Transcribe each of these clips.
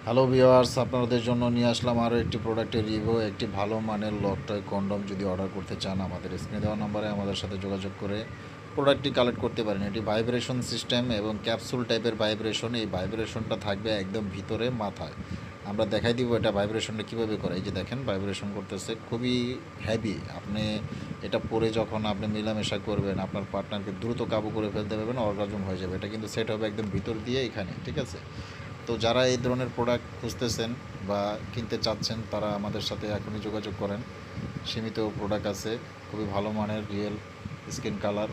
Hello viewers, আপনাদের জন্য নিয়ে আসলাম আরও একটি প্রোডাক্টের রিভিউ। একটি ভালো মানের লকটয় কন্ডম যদি অর্ডার করতে চান, আমাদের স্ক্রিনে দেওয়া নম্বরে আমাদের সাথে যোগাযোগ করে প্রোডাক্টটি কালেক্ট করতে পারেন। এটি ভাইব্রেশন সিস্টেম এবং ক্যাপসুল টাইপের ভাইব্রেশন। এই ভাইব্রেশনটা থাকবে একদম ভিতরে মাথায়। আমরা দেখাই দিব এটা ভাইব্রেশনটা কীভাবে করে। এই যে দেখেন ভাইব্রেশন করতেছে, খুবই হ্যাভি। আপনি এটা পরে যখন আপনি মেলামেশা করবেন, আপনার পার্টনারকে দ্রুত কাবু করে ফেলতে পারবেন, অর্গাজম হয়ে যাবে। এটা কিন্তু সেট হবে একদম ভিতর দিয়ে এখানে, ঠিক আছে? তো যারা এই ধরনের প্রোডাক্ট খুঁজতেছেন বা কিনতে চাচ্ছেন, তারা আমাদের সাথে এখনই যোগাযোগ করেন। সীমিত প্রোডাক্ট আছে, খুবই ভালো মানের রিয়েল স্কিন কালার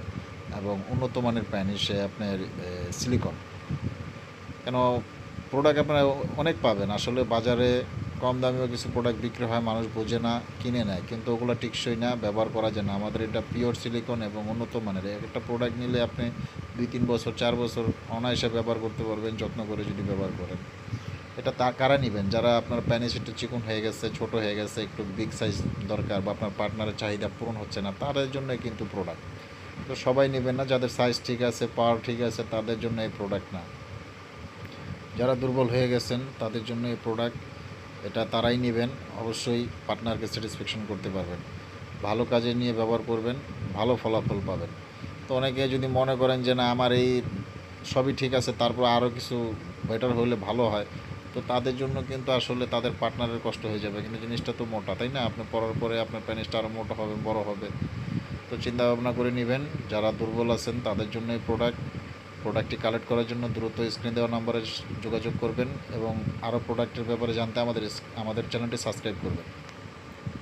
এবং উন্নত মানের প্যানিশে আপনার সিলিকন। কেন প্রোডাক্ট আপনারা অনেক পাবেন। আসলে বাজারে কম দামেও কিছু প্রোডাক্ট বিক্রি হয়, মানুষ বোঝে না, কিনে নেয়, কিন্তু ওগুলো টিকসই না, ব্যবহার করা যায় না। আমাদের এটা পিওর সিলিকন এবং উন্নত মানের। একটা প্রোডাক্ট নিলে আপনি 2-3 বছর 4 বছর অনায়াসে ব্যবহার করতে পারবেন, যত্ন করে যদি ব্যবহার করেন। এটা কারা নেবেন? যারা আপনার প্যানিস একটু চিকন হয়ে গেছে, ছোট হয়ে গেছে, একটু বিগ সাইজ দরকার, বা আপনার পার্টনারের চাহিদা পূরণ হচ্ছে না, তাদের জন্য কিন্তু প্রোডাক্ট। তো সবাই নেবেন না, যাদের সাইজ ঠিক আছে, পাওয়ার ঠিক আছে, তাদের জন্য এই প্রোডাক্ট না। যারা দুর্বল হয়ে গেছেন তাদের জন্য এই প্রোডাক্ট। এটা তারাই নেবেন, অবশ্যই পার্টনারকে স্যাটিসফ্যাকশন করতে পারবেন। ভালো কাজে নিয়ে ব্যবহার করবেন, ভালো ফলাফল পাবেন। তো অনেকে যদি মনে করেন যে না, আমার এই সবই ঠিক আছে, তারপর আরও কিছু বেটার হলে ভালো হয়, তো তাদের জন্য কিন্তু আসলে তাদের পার্টনারের কষ্ট হয়ে যাবে। কিন্তু জিনিসটা তো মোটা, তাই না? আপনি পরার পরে আপনার প্যানিসটা আরও মোটা হবে, বড় হবে। তো চিন্তা ভাবনা করে নেবেন। যারা দুর্বল আছেন তাদের জন্য এই প্রোডাক্টটি কালেক্ট করার জন্য দ্রুত স্ক্রিনে দেওয়া নম্বরে যোগাযোগ করবেন এবং আরও প্রোডাক্টের ব্যাপারে জানতে আমাদের চ্যানেলটি সাবস্ক্রাইব করবেন।